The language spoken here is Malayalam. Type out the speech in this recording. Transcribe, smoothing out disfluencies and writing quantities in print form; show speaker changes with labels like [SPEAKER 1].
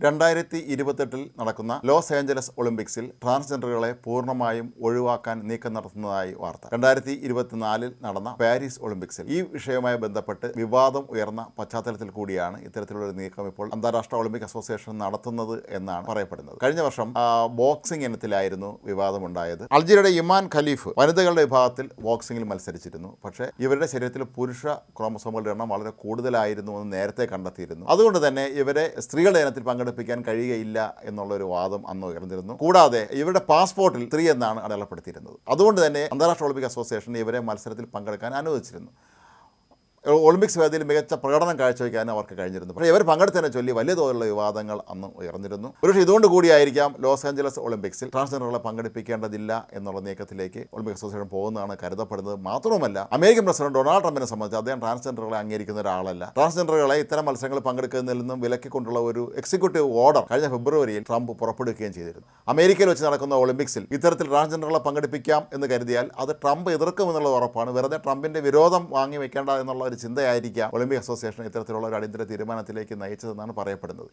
[SPEAKER 1] 2028 നടക്കുന്ന ലോസ് ഏഞ്ചലസ് ഒളിമ്പിക്സിൽ ട്രാൻസ്ജെൻഡറുകളെ പൂർണ്ണമായും ഒഴിവാക്കാൻ നീക്കം നടത്തുന്നതായി വാർത്ത. 2024 നടന്ന പാരീസ് ഒളിമ്പിക്സിൽ ഈ വിഷയവുമായി ബന്ധപ്പെട്ട് വിവാദം ഉയർന്ന പശ്ചാത്തലത്തിൽ കൂടിയാണ് ഇത്തരത്തിലുള്ള നീക്കം ഇപ്പോൾ അന്താരാഷ്ട്ര ഒളിമ്പിക് അസോസിയേഷൻ നടത്തുന്നത് എന്നാണ് പറയപ്പെടുന്നത്. കഴിഞ്ഞ വർഷം ബോക്സിംഗ് ഇനത്തിലായിരുന്നു വിവാദമുണ്ടായത്. അൾജീരിയയുടെ ഇമാൻ ഖലീഫ് വനിതകളുടെ വിഭാഗത്തിൽ ബോക്സിംഗിൽ മത്സരിച്ചിരുന്നു. പക്ഷേ ഇവരുടെ ശരീരത്തിൽ പുരുഷ ക്രോമസോമുകളുടെ എണ്ണം വളരെ കൂടുതലായിരുന്നു എന്ന് നേരത്തെ കണ്ടെത്തിയിരുന്നു. അതുകൊണ്ട് തന്നെ ഇവരെ സ്ത്രീകളുടെ ഇനത്തിൽ പങ്കെടുപ്പിക്കാൻ കഴിയുകയില്ല എന്നുള്ളൊരു വാദം അന്ന് ഉയർന്നിരുന്നു. കൂടാതെ ഇവരുടെ പാസ്പോർട്ടിൽ സ്ത്രീ എന്നാണ് അടയാളപ്പെടുത്തിയിരുന്നത്. അതുകൊണ്ട് തന്നെ അന്താരാഷ്ട്ര ഒളിമ്പിക് അസോസിയേഷൻ ഇവരെ മത്സരത്തിൽ പങ്കെടുക്കാൻ അനുവദിച്ചിരുന്നു. ഒളിമ്പിക്സ് വേദിയിൽ മികച്ച പ്രകടനം കാഴ്ചവെക്കാനും അവർക്ക് കഴിഞ്ഞിരുന്നു. പക്ഷേ ഇവർ പങ്കെടുത്തതിനെ ചൊല്ലി വലിയ തോതിലുള്ള വിവാദങ്ങൾ അന്ന് ഉയർന്നിരുന്നു. ഒരുപക്ഷെ ഇതുകൊണ്ട് കൂടിയായിരിക്കാം ലോസ് ഏഞ്ചലസ് ഒളിമ്പിക്സിൽ ട്രാൻസ്ജെൻഡറുകളെ പങ്കെടുപ്പിക്കേണ്ടതില്ല എന്നുള്ള നീക്കത്തിലേക്ക് ഒളിമ്പിക് അസോസിയേഷൻ പോകുന്നതാണ് കരുതപ്പെടുന്നത്. മാത്രവുമല്ല, അമേരിക്കൻ പ്രസിഡന്റ് ഡൊണാൾഡ് ട്രംപിനെ സംബന്ധിച്ച് അദ്ദേഹം ട്രാൻസ്ജെൻഡറുകളെ അംഗീകരിക്കുന്ന ഒരാളല്ല. ട്രാൻസ്ജെൻഡറുകളെ ഇത്തരം മത്സരങ്ങളിൽ പങ്കെടുക്കുന്നതിൽ നിന്നും വിലക്കിക്കൊണ്ടുള്ള ഒരു എക്സിക്യൂട്ടീവ് ഓർഡർ കഴിഞ്ഞ ഫെബ്രുവരിയിൽ ട്രംപ് പുറപ്പെടുവിക്കുകയും ചെയ്തിരുന്നു. അമേരിക്കയിൽ വെച്ച് നടക്കുന്ന ഒളിമ്പിക്സിൽ ഇത്തരത്തിൽ ട്രാൻസ്ജെൻഡറുകളെ പങ്കെടുപ്പിക്കാം എന്ന് കരുതിയാൽ അത് ട്രംപ് എതിർക്കുമെന്നുള്ള ഉറപ്പാണ്. വെറുതെ ട്രംപിന്റെ വിരോധം വാങ്ങി വെക്കേണ്ട എന്നുള്ള ഒരു ചിന്തയായിരിക്കാം ഒളിമ്പിക് അസോസിയേഷൻ ഇത്തരത്തിലുള്ള ഒരു അടിയന്തര തീരുമാനത്തിലേക്ക് നയിച്ചതെന്നാണ് പറയപ്പെടുന്നത്.